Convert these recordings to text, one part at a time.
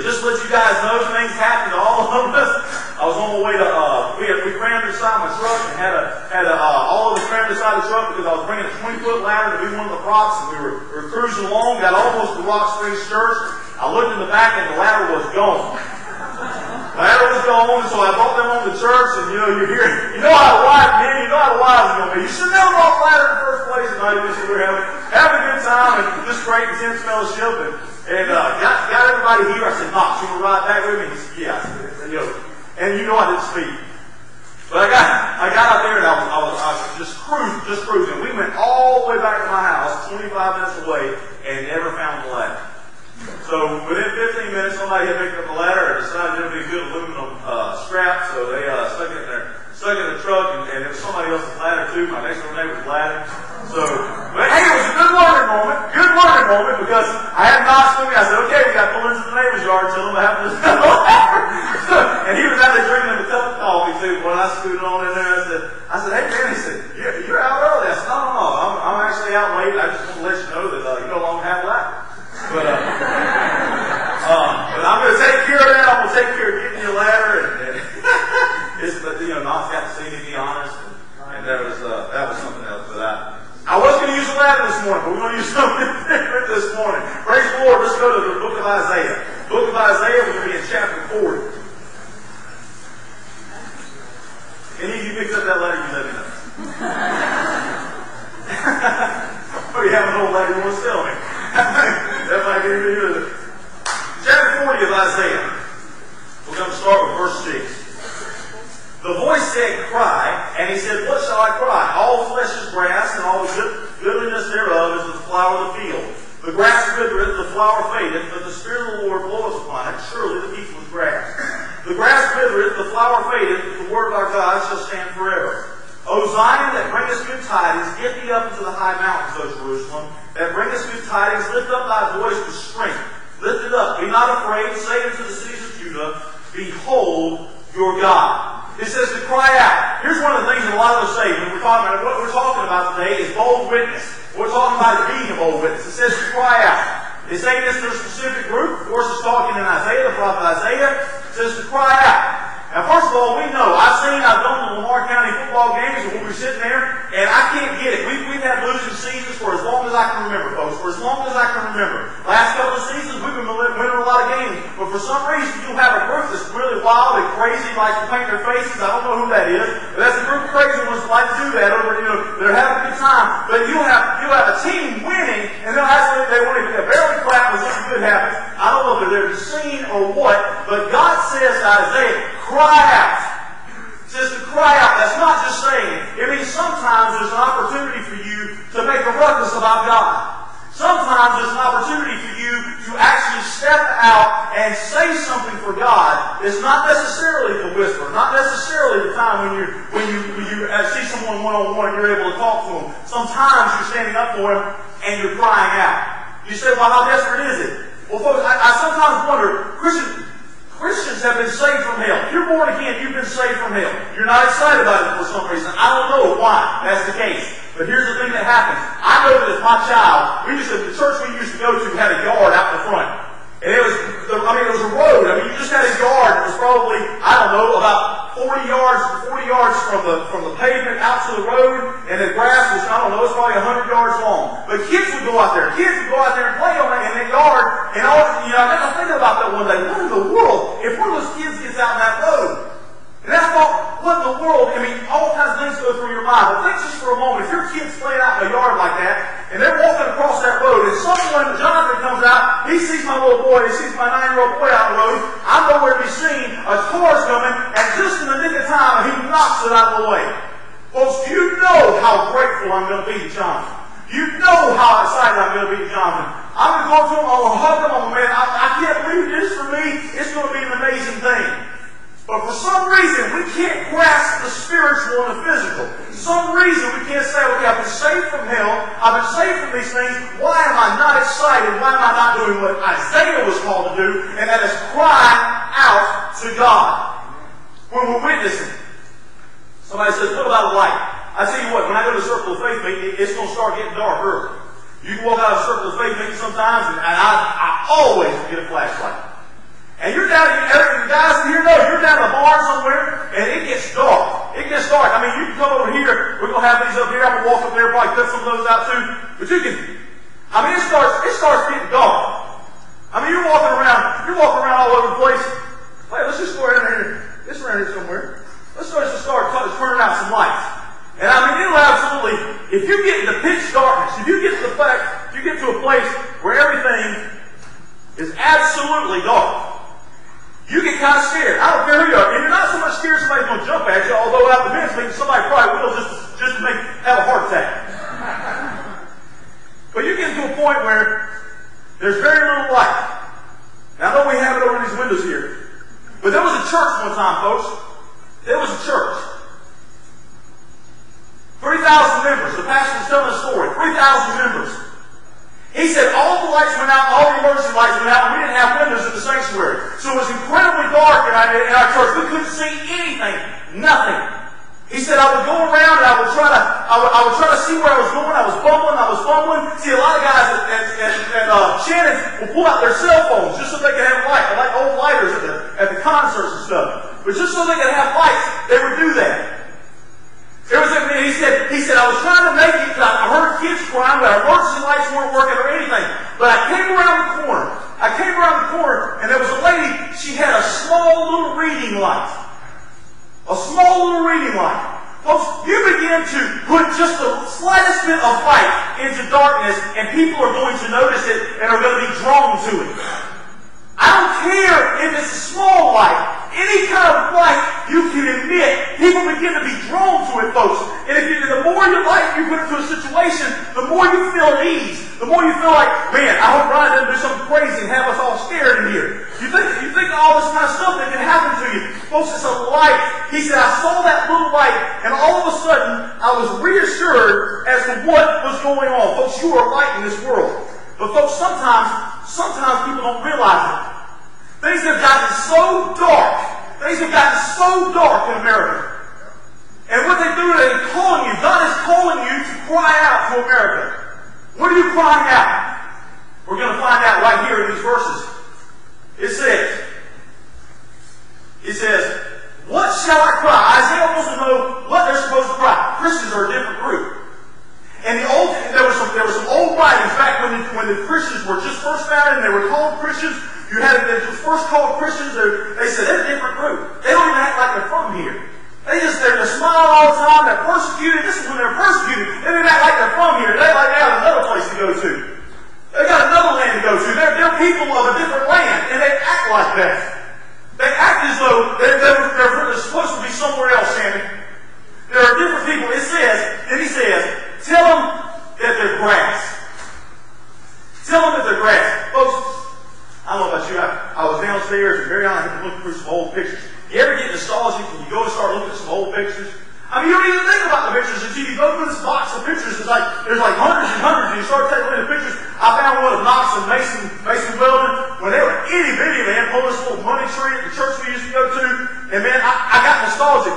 But just to let you guys know, things happen to all of us. I was on my way to, we crammed inside my truck and had all of us crammed inside the truck because I was bringing a 20-foot ladder to be one of the props, and we were cruising along, got almost to Rock Springs Church. I looked in the back and the ladder was gone. The ladder was gone, so I brought them home to church, and you know how the wife, man, you know how the wives are going to be. You should never brought the ladder in the first place, and I just we were having a good time and just great intense fellowship, and got everybody here. I said, Knox, you want to ride back with me? He said, yeah. I said, and I didn't speak. But I got out there and I was just cruising. We went all the way back to my house, 25 minutes away, and never found the ladder. So within 15 minutes, somebody had picked up the ladder and decided it would be a good aluminum strap, so they stuck it in the truck, and it was somebody else's ladder too, my next door neighbor's ladder. So, but hey, it was a good learning moment, because I had Knox with me. I said, okay, we got to pull into the neighbor's yard, tell them what happened to the ladder. And he was out there drinking a cup of coffee too. When I scooted on in there, I said, hey man, he said, you're out early. I said, no, I'm actually out late. I just want to let you know that you no longer have a ladder. But I'm going to take care of that. I'm going to take care of getting you a ladder. But Knox got to see me be honest, and that was something else. But I was going to use a ladder this morning, but we're going to use something different this morning. Praise the Lord. Let's go to the book of Isaiah. Book of Isaiah, we're going to be in chapter 40. Any of you picked up that letter, you let me know. Oh, you have an old letter you want to tell me. That might be really good. Chapter 40 of Isaiah. We're going to start with verse 6. The voice said, cry, and he said, what shall I cry? All flesh is grass, and all the goodliness thereof is the flower of the field. The grass withereth, the flower fadeth, but the Spirit of the Lord bloweth upon it. Surely the people is grass. The grass withereth, the flower fadeth, but the word of our God shall stand forever. O Zion, that bringest good tidings, get thee up into the high mountains, O Jerusalem, that bringest good tidings, lift up thy voice with strength. Lift it up, be not afraid, say unto the cities of Judah, behold your God. It says to cry out. Here's one of the things that a lot of us say when we're talking about, what we're talking about today is bold witness. What we're talking about is being a bold witness. It says to cry out. It's saying this to a specific group. Of course, it's talking in Isaiah, the prophet Isaiah. It says to cry out. Now, first of all, we know. I've gone to Lamar County football games, and we're sitting there, and I can't get it. We've had losing seasons for as long as I can remember, folks. For as long as I can remember. Last couple of seasons, we've been winning a lot of games. But for some reason, you'll have a group that's really wild and crazy, likes to paint their faces. I don't know who that is. But that's a group of crazy ones that like to do that over, they're having a good time. But you'll have a team winning, and they'll actually, they won't even barely clap when something good happens. I don't know if they're seen or what, but God says to Isaiah, cry out. It says to cry out. That's not just saying it. It means sometimes there's an opportunity for you to make a ruckus about God. Sometimes there's an opportunity for you to actually step out and say something for God. It's not necessarily the whisper, not necessarily the time when you see someone one-on-one and you're able to talk to them. Sometimes you're standing up for them and you're crying out. You say, well, how desperate is it? Well, folks, I sometimes wonder, Christians have been saved from hell. If you're born again, you've been saved from hell. You're not excited about it for some reason. I don't know why that's the case. But here's the thing that happens. I know that as my child, the church we used to go to had a yard out in the front. And it was a road. You just had a yard that was probably, about 40 yards from the pavement out to the road, and the grass was, it's probably 100 yards long. But kids would go out there. Kids would go out there and play on it in that yard. And I got thinking about that one day. What in the world if one of those kids gets out in that road? And I thought, what in the world? All kinds of things go through your mind. But think just for a moment, if your kid's playing out in a yard like that, and they're walking across that road, and someone, Jonathan, comes out, he sees my little boy, he sees my 9-year-old boy out the road, I'm nowhere to be seen, a car's coming, and just in the nick of time, he knocks it out of the way. Folks, you know how grateful I'm going to be to Jonathan. You know how excited I'm going to be to Jonathan. I'm going to go up to him, I'm going to hug him, I can't believe this for me. It's going to be an amazing thing. But for some reason, we can't grasp the spiritual and the physical. For some reason, we can't say, okay, I've been saved from hell. I've been saved from these things. Why am I not excited? Why am I not doing what Isaiah was called to do? And that is cry out to God when we're witnessing. Somebody says, what about a light? I tell you what, when I go to the Circle of Faith meeting, it's going to start getting dark early. You can walk out of the Circle of Faith meeting sometimes, and I always get a flashlight. And you're down, the guys in here know, you're down at a bar somewhere, and it gets dark. It gets dark. I mean, you can come over here. We're going to have these up here. I'm going to walk up there, probably cut some of those out too. But you can, I mean, it starts getting dark. I mean, you're walking around all over the place. Hey, let's just go around here. It's around here somewhere. Let's just start turning out some lights. And I mean, it'll absolutely, if you get into pitch darkness, if you get to the fact, you get to a place where everything is absolutely dark, you get kind of scared. I don't care who you are. And you're not so much scared somebody's going to jump at you, although out the men's meeting, somebody probably will just to have a heart attack. But you get to a point where there's very little light. Now, I know we have it over these windows here. But there was a church one time, folks. There was a church. 3,000 members. The pastor was telling a story. 3,000 members. He said all the lights went out, all the emergency lights went out, and we didn't have windows in the sanctuary. So it was incredibly dark in our church. We couldn't see anything. Nothing. He said I would go around and I would try to see where I was going. I was fumbling. See, a lot of guys at Shannon will pull out their cell phones just so they can have light, like old lighters at the concerts and stuff. But just so they could have lights, they would do that. He said, I was trying to make it, I heard kids crying, but our emergency lights weren't working or anything. But I came around the corner, and there was a lady, she had a small little reading light. A small little reading light. Folks, you begin to put just the slightest bit of light into darkness, and people are going to notice it and are going to be drawn to it. I don't care if it's a small light. Any kind of light you can emit, people begin to be drawn to it, folks. And the more light you put into a situation, the more you feel at ease. The more you feel like, man, I hope Brian doesn't do something crazy and have us all scared in here. You think all this kind of stuff that can happen to you. Folks, it's a light. He said, I saw that little light, and all of a sudden, I was reassured as to what was going on. Folks, you are light in this world. But folks, sometimes people don't realize it. Things have gotten so dark. Things have gotten so dark in America. And what they do, they're calling you. God is calling you to cry out to America. What are you crying out? We're going to find out right here in these verses. It says, what shall I cry? Isaiah wants to know what they're supposed to cry. Christians are a different group. And there were some old writings back when the Christians were just first founded and they were called Christians. They were first called Christians. They said they're a different group. They don't even act like they're from here. They're smiling all the time. They're persecuted. This is when they're persecuted. They don't act like they're from here. They act like they have another place to go to. They got another land to go to. They're people of a different land, and they act like that. They act as though they're supposed to be somewhere else, Sammy. There are different people. He says, tell them that they're grass. Tell them that they're grass. Folks, I don't know about you. I was downstairs and Mariana had to look through some old pictures. You ever get nostalgic when you go and start looking at some old pictures? I mean, you don't even think about the pictures until you go through this box of pictures. There's like hundreds and hundreds, and you start taking a look at pictures. I found one of Knox and Mason Weldon when they were itty bitty, man, pulling this little money tree at the church we used to go to. And man, I got nostalgic.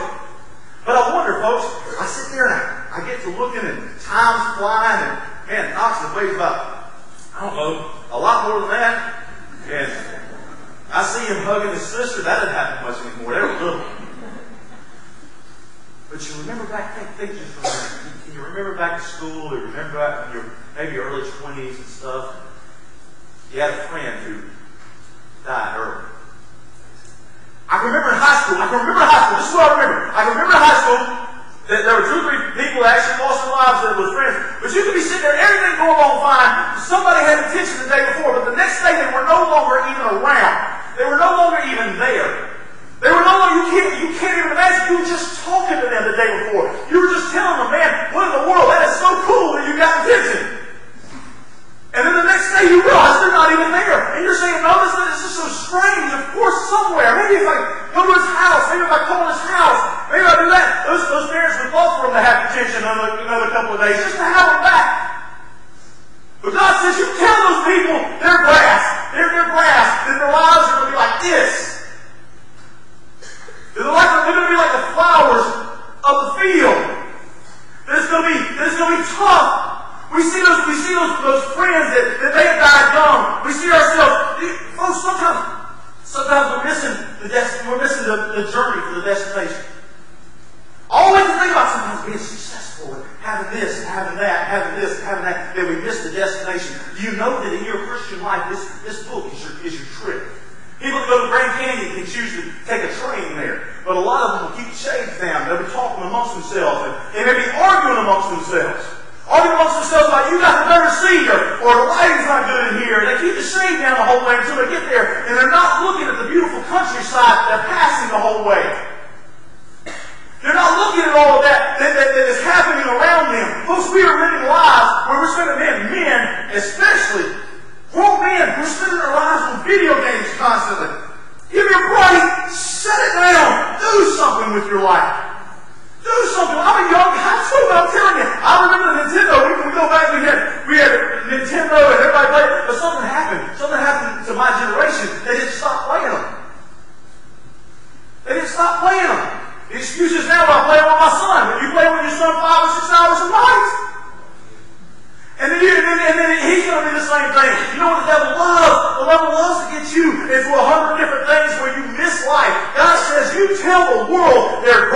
But I wonder, folks, I sit there and I get to looking and time's flying, and man, Knox has weighed about, I don't know, a lot more than that. And I see him hugging his sister. That doesn't happen much anymore. They were little. But you remember back, think just for a minute. Can you remember back to school, or remember back when you're maybe your early 20s and stuff? You had a friend who died early. I remember in high school. This is what I remember. I remember in high school that there were 2 or 3 people that actually lost their lives that was friends. But you could be sitting there, everything going on fine. Somebody had attention the day before, but the next day they were no longer even around. They were no longer even there. They were no longer, you can't even imagine, you were just talking to them the day before. You were just telling them, man, what in the world, that is so cool that you got attention. And then the next day you realize they're not even there. And you're saying, no, this is so strange. Of course, somewhere. Maybe if I go to his house, maybe if I call his house, maybe I do that. Those parents would love for them to have attention another couple of days, just to have them back. But God says, you tell those people they're grass. They're grass. That their lives are going to be like this. They're going to be like the flowers of the field. That it's going to be tough. We see those friends that they have died young. We see ourselves, folks, Sometimes we're missing the journey for the destination. Always think about sometimes being successful and having this and having that, having this and having that, that we miss the destination. Do you know that in your Christian life, this book is your trip? People that go to Grand Canyon can choose to take a train there, but a lot of them will keep the shades down. They'll be talking amongst themselves, and they may be arguing amongst themselves. Arguing amongst themselves about, you got the better seat, or the lighting's not good in here. And they keep the shade down the whole way until they get there, and they're not looking at the beautiful countryside they're passing the whole way. They're not looking at all of that is happening around them. Folks, we are living lives where we're spending, men especially, grown men, we're spending our lives on video games constantly. Give me a break. Set it down. Do something with your life. Do something. I'm a young guy. I'm telling you. I remember the Nintendo. We go back. We had Nintendo and everybody played. But something happened. Something happened to my generation. They didn't stop playing them. They didn't stop playing them. The excuse is now I play with my son. But you play with your son 5 or 6 hours a night. And then he's going to do the same thing. You know what the devil loves? The devil loves to get you into 100 different things where you miss life. God says, you tell the world they're